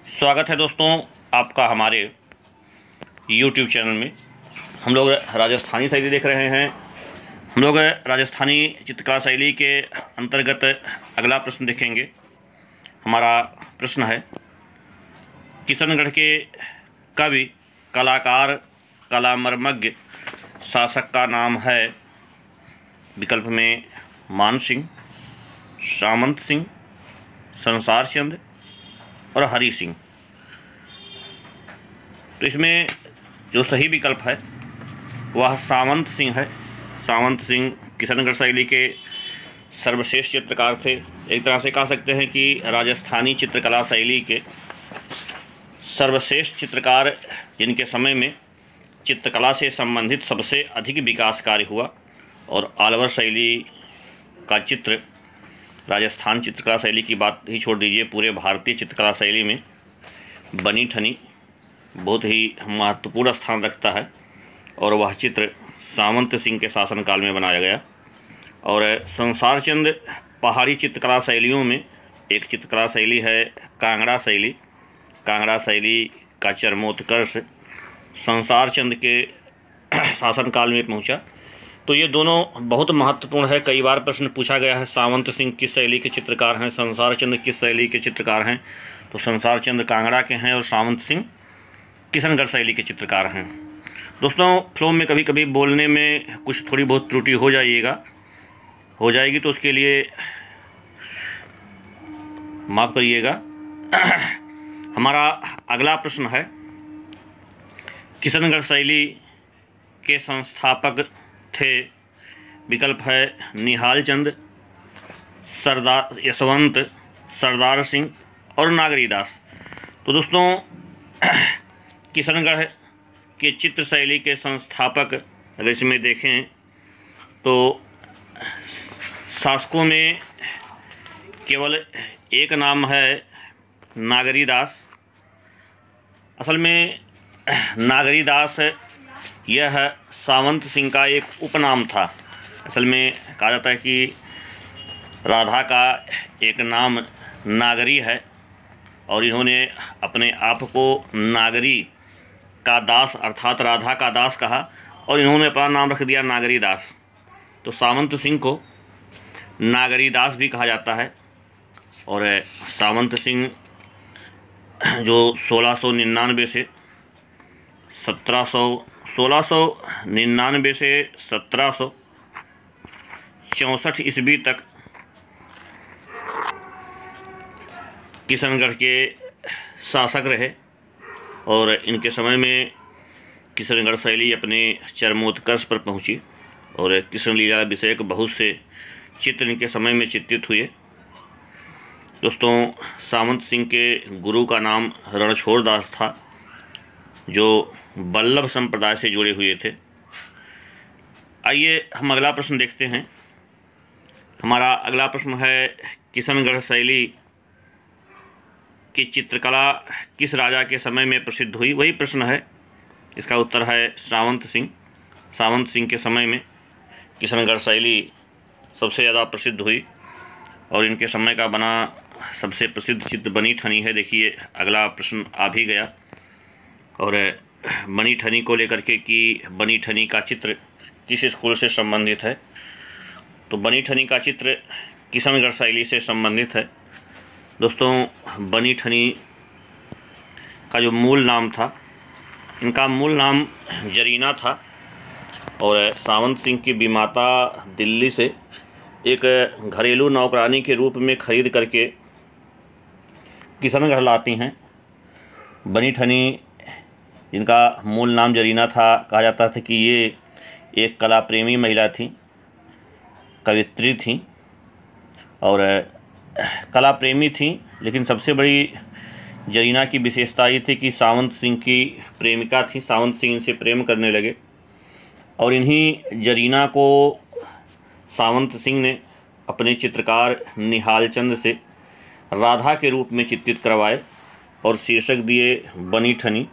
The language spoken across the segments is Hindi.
स्वागत है दोस्तों आपका हमारे YouTube चैनल में। हम लोग राजस्थानी शैली देख रहे हैं। हम लोग राजस्थानी चित्रकला शैली के अंतर्गत अगला प्रश्न देखेंगे। हमारा प्रश्न है, किशनगढ़ के कवि, कलाकार, कलामर्मज्ञ शासक का नाम है। विकल्प में मान सिंह, सामंत सिंह, संसार चंद और हरि सिंह। तो इसमें जो सही विकल्प है वह सामंत सिंह है। सामंत सिंह किशनगढ़ शैली के सर्वश्रेष्ठ चित्रकार थे। एक तरह से कह सकते हैं कि राजस्थानी चित्रकला शैली के सर्वश्रेष्ठ चित्रकार, जिनके समय में चित्रकला से संबंधित सबसे अधिक विकास कार्य हुआ। और आलवर शैली का चित्र, राजस्थान चित्रकला शैली की बात ही छोड़ दीजिए, पूरे भारतीय चित्रकला शैली में बनी ठनी बहुत ही महत्वपूर्ण स्थान रखता है। और वह चित्र सामंत सिंह के शासनकाल में बनाया गया। और संसार चंद पहाड़ी चित्रकला शैलियों में एक चित्रकला शैली है कांगड़ा शैली। कांगड़ा शैली का चरमोत्कर्ष संसार चंद के शासनकाल में पहुंचा। तो ये दोनों बहुत महत्वपूर्ण है। कई बार प्रश्न पूछा गया है, सामंत सिंह किस शैली के चित्रकार हैं, संसार चंद किस शैली के चित्रकार हैं। तो संसार चंद कांगड़ा के हैं और सामंत सिंह किशनगढ़ शैली के चित्रकार हैं। दोस्तों, फ्लो में कभी कभी बोलने में कुछ थोड़ी बहुत त्रुटि हो जाएगी, तो उसके लिए माफ़ करिएगा। हमारा अगला प्रश्न है, किशनगढ़ शैली के संस्थापक थे। विकल्प है निहाल चंद, सरदार यशवंत, सरदार सिंह और नागरीदास। तो दोस्तों, किशनगढ़ के चित्र शैली के संस्थापक अगर इसमें देखें तो शासकों में केवल एक नाम है नागरीदास। असल में नागरीदास यह सामंत सिंह का एक उपनाम था। असल में कहा जाता है कि राधा का एक नाम नागरी है और इन्होंने अपने आप को नागरी का दास अर्थात राधा का दास कहा और इन्होंने अपना नाम रख दिया नागरीदास। तो सामंत सिंह को नागरीदास भी कहा जाता है। और सामंत सिंह जो 1699 से 1764 ईस्वी तक किशनगढ़ के शासक रहे। और इनके समय में किशनगढ़ शैली अपने चरमोत्कर्ष पर पहुंची और कृष्ण लीला विषयक बहुत से चित्र इनके समय में चित्रित हुए। दोस्तों, सामंत सिंह के गुरु का नाम रणछोड़ दास था, जो वल्लभ संप्रदाय से जुड़े हुए थे। आइए हम अगला प्रश्न देखते हैं। हमारा अगला प्रश्न है, किशनगढ़ शैली की चित्रकला किस राजा के समय में प्रसिद्ध हुई। वही प्रश्न है, इसका उत्तर है सामंत सिंह। सामंत सिंह के समय में किशनगढ़ शैली सबसे ज़्यादा प्रसिद्ध हुई और इनके समय का बना सबसे प्रसिद्ध चित्र बनी ठनी है। देखिए, अगला प्रश्न आ भी गया और बनी ठनी को लेकर के कि बनी ठनी का चित्र किस स्कूल से संबंधित है। तो बनी ठनी का चित्र किशनगढ़ शैली से संबंधित है। दोस्तों, बनी ठनी का जो मूल नाम था, इनका मूल नाम जरीना था और सामंत सिंह की बीमाता दिल्ली से एक घरेलू नौकरानी के रूप में खरीद करके किशनगढ़ लाती हैं। बनी ठनी, जिनका मूल नाम जरीना था, कहा जाता था कि ये एक कला प्रेमी महिला थी, कवित्री थी और कला प्रेमी थी। लेकिन सबसे बड़ी जरीना की विशेषता ये थी कि सामंत सिंह की प्रेमिका थी। सामंत सिंह इनसे प्रेम करने लगे और इन्हीं जरीना को सामंत सिंह ने अपने चित्रकार निहाल चंद से राधा के रूप में चित्रित करवाए और शीर्षक दिए बनी ठनी।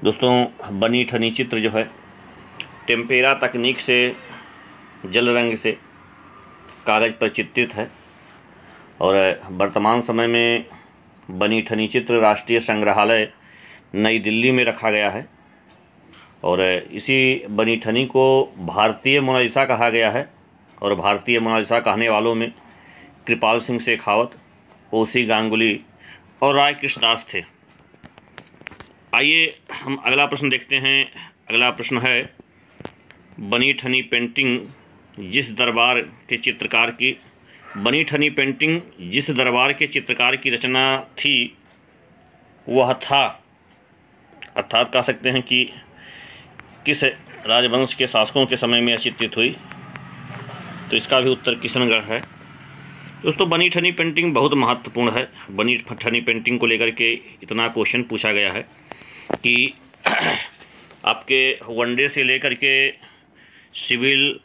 दोस्तों, बनी ठनी चित्र जो है टेम्पेरा तकनीक से, जल रंग से कागज़ पर चित्रित है और वर्तमान समय में बनी ठनी चित्र राष्ट्रीय संग्रहालय नई दिल्ली में रखा गया है और इसी बनी ठनी को भारतीय मोनालिसा कहा गया है और भारतीय मोनालिसा कहने वालों में कृपाल सिंह शेखावत, ओसी गांगुली और राय कृष्णदास थे। आइए हम अगला प्रश्न देखते हैं। अगला प्रश्न है, बनी ठनी पेंटिंग जिस दरबार के चित्रकार की रचना थी वह था, अर्थात कह सकते हैं कि किस राजवंश के शासकों के समय में चित्रित हुई, तो इसका भी उत्तर किशनगढ़ है। दोस्तों, बनी ठनी पेंटिंग बहुत महत्वपूर्ण है। बनी ठनी पेंटिंग को लेकर के इतना क्वेश्चन पूछा गया है कि आपके वनडे से लेकर के सिविल,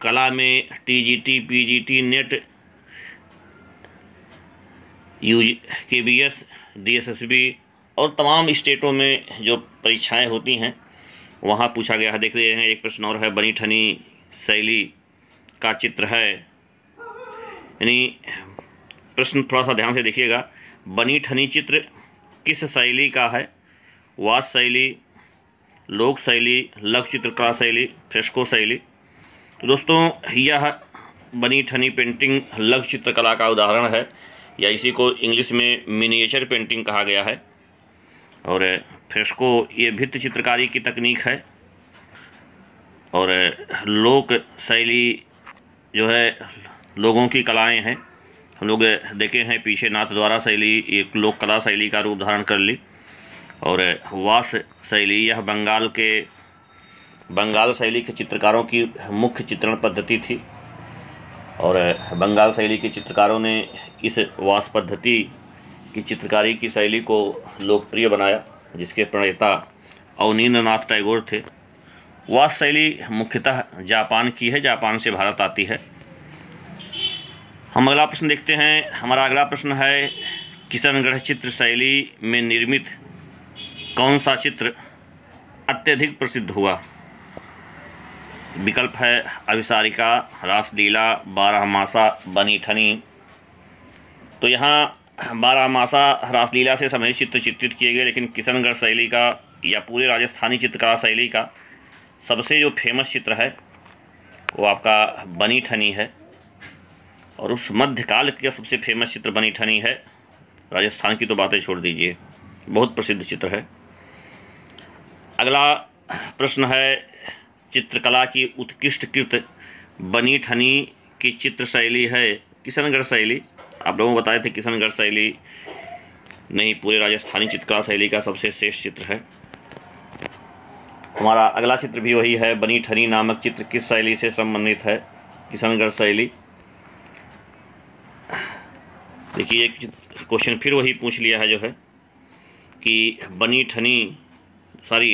कला में TGT, PGT, net, KBS, DSSB और तमाम स्टेटों में जो परीक्षाएं होती हैं वहाँ पूछा गया है। देख रहे हैं, एक प्रश्न और है, बनी ठनी शैली का चित्र है, यानी प्रश्न थोड़ा सा ध्यान से देखिएगा। बनी ठनी चित्र किस शैली का है? वास्तु शैली, लोक शैली, लघु चित्रकला शैली, फ्रेस्को शैली। तो दोस्तों, यह बनी ठनी पेंटिंग लघु चित्रकला का उदाहरण है, या इसी को इंग्लिश में मिनिएचर पेंटिंग कहा गया है। और फ्रेस्को ये भित्ति चित्रकारी की तकनीक है। और लोक शैली जो है लोगों की कलाएं हैं। हम लोग देखे हैं पीछे नाथ द्वारा शैली एक लोक कला शैली का रूप धारण कर ली। और वास शैली यह बंगाल शैली के चित्रकारों की मुख्य चित्रण पद्धति थी। और बंगाल शैली के चित्रकारों ने इस वास पद्धति की चित्रकारी की शैली को लोकप्रिय बनाया, जिसके प्रणेता अवनींद्रनाथ टैगोर थे। वास शैली मुख्यतः जापान की है, जापान से भारत आती है। हम अगला प्रश्न देखते हैं। हमारा अगला प्रश्न है, किशनगढ़ चित्र शैली में निर्मित कौन सा चित्र अत्यधिक प्रसिद्ध हुआ? विकल्प है अभिसारिका, रासलीला, बारहमासा, बनी ठनी। तो यहाँ बारहमासा, रासलीला से संबंधित चित्र चित्रित किए गए, लेकिन किशनगढ़ शैली का या पूरे राजस्थानी चित्रकला शैली का सबसे जो फेमस चित्र है वो आपका बनी ठनी है। और उस मध्यकाल का सबसे फेमस चित्र बनी ठनी है। राजस्थान की तो बातें छोड़ दीजिए, बहुत प्रसिद्ध चित्र है। अगला प्रश्न है, चित्रकला की उत्कृष्ट कृत बनी ठनी की चित्र शैली है किशनगढ़ शैली। आप लोगों को बताए थे किशनगढ़ शैली नहीं, पूरे राजस्थानी चित्रकला शैली का सबसे श्रेष्ठ चित्र है। हमारा अगला चित्र भी वही है, बनी ठनी नामक चित्र किस शैली से संबंधित है? किशनगढ़ शैली। देखिए, एक क्वेश्चन फिर वही पूछ लिया है जो है कि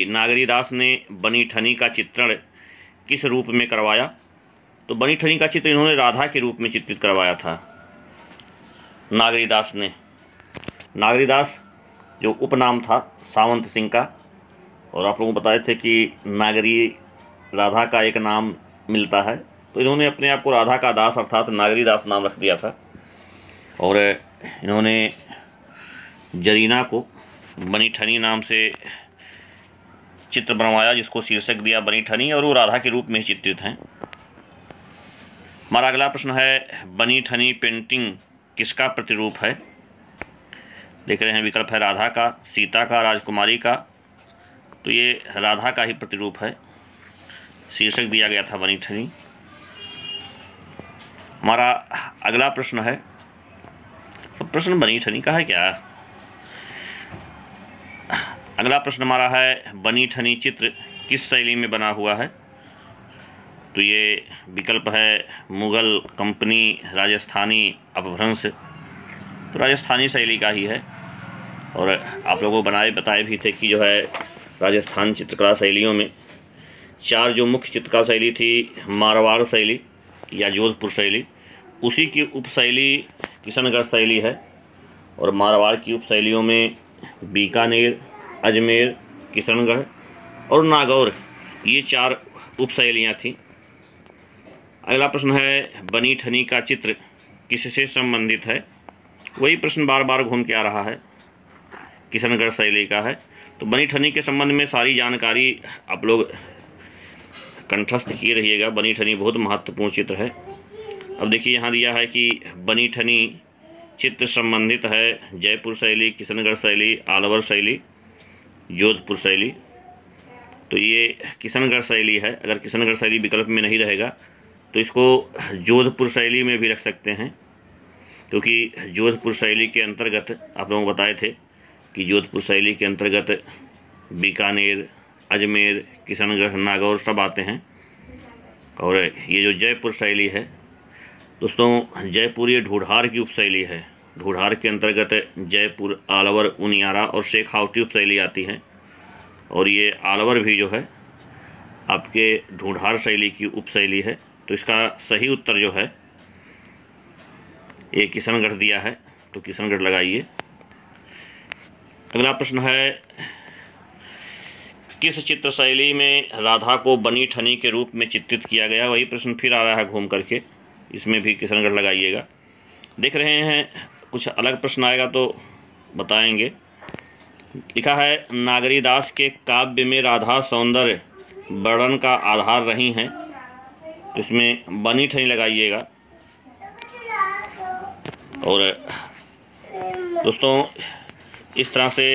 नागरीदास ने बनी ठनी का चित्रण किस रूप में करवाया? तो बनी ठनी का चित्र इन्होंने राधा के रूप में चित्रित करवाया था नागरीदास ने। नागरीदास जो उपनाम था सावंत सिंह का, और आप लोगों को बताए थे कि नागरी राधा का एक नाम मिलता है, तो इन्होंने अपने आप को राधा का दास अर्थात नागरीदास नाम रख दिया था। और इन्होंने जरीना को बनी ठनी नाम से चित्र बनवाया, जिसको शीर्षक दिया बनी ठनी, और वो राधा के रूप में चित्रित हैं। हमारा अगला प्रश्न है, बनी ठनी पेंटिंग किसका प्रतिरूप है? देख रहे हैं, विकल्प है राधा का, सीता का, राजकुमारी का। तो ये राधा का ही प्रतिरूप है, शीर्षक दिया गया था बनी ठनी। हमारा अगला प्रश्न है, सब प्रश्न बनी ठनी का है क्या? अगला प्रश्न हमारा है, बनी ठनी चित्र किस शैली में बना हुआ है? तो ये विकल्प है मुगल, कंपनी, राजस्थानी, अपभ्रंश। तो राजस्थानी शैली का ही है। और आप लोगों को बताए भी थे कि जो है राजस्थान चित्रकला शैलियों में 4 जो मुख्य चित्रकला शैली थी, मारवाड़ शैली या जोधपुर शैली, उसी की उपशैली किशनगढ़ शैली है। और मारवाड़ की उपशैलियों में बीकानेर, अजमेर, किशनगढ़ और नागौर, ये 4 उपशैलियाँ थीं। अगला प्रश्न है, बनी ठनी का चित्र किससे संबंधित है? वही प्रश्न बार बार घूम के आ रहा है, किशनगढ़ शैली का है। तो बनी ठनी के संबंध में सारी जानकारी आप लोग कंठस्थ किए रहिएगा। बनी ठनी बहुत महत्वपूर्ण चित्र है। अब देखिए यहाँ दिया है कि बनी ठनी चित्र संबंधित है जयपुर शैली, किशनगढ़ शैली, आलवर शैली, जोधपुर शैली। तो ये किशनगढ़ शैली है। अगर किशनगढ़ शैली विकल्प में नहीं रहेगा तो इसको जोधपुर शैली में भी रख सकते हैं, क्योंकि जोधपुर शैली के अंतर्गत आप लोगों को बताए थे कि जोधपुर शैली के अंतर्गत बीकानेर, अजमेर, किशनगढ़, नागौर सब आते हैं। और ये जो जयपुर शैली है दोस्तों, जयपुर ये ढूढ़ार की उपशैली है। ढूढ़ार के अंतर्गत जयपुर, आलवर, उनियारा और शेखावटी उपशैली आती हैं। और ये आलवर भी जो है आपके ढूढ़ार शैली की उपशैली है। तो इसका सही उत्तर जो है ये किशनगढ़ दिया है, तो किशनगढ़ लगाइए। अगला प्रश्न है, किस चित्र शैली में राधा को बनी ठनी के रूप में चित्रित किया गया? वही प्रश्न फिर आ रहा है घूम करके, इसमें भी किशनगढ़ लगाइएगा। देख रहे हैं कुछ अलग प्रश्न आएगा तो बताएंगे। लिखा है, नागरीदास के काव्य में राधा सौंदर्य वर्णन का आधार रही हैं। इसमें बनी ठनी लगाइएगा। और दोस्तों इस तरह से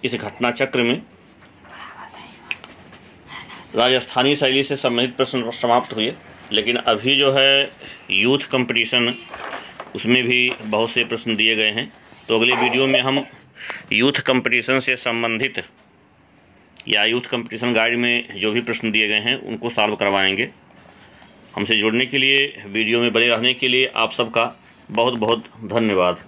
इस घटना चक्र में राजस्थानी शैली से संबंधित प्रश्न समाप्त हुए। लेकिन अभी जो है यूथ कंपटीशन, उसमें भी बहुत से प्रश्न दिए गए हैं। तो अगले वीडियो में हम यूथ कंपटीशन से संबंधित या यूथ कंपटीशन गाइड में जो भी प्रश्न दिए गए हैं उनको सॉल्व करवाएंगे। हमसे जुड़ने के लिए, वीडियो में बने रहने के लिए आप सबका बहुत बहुत धन्यवाद।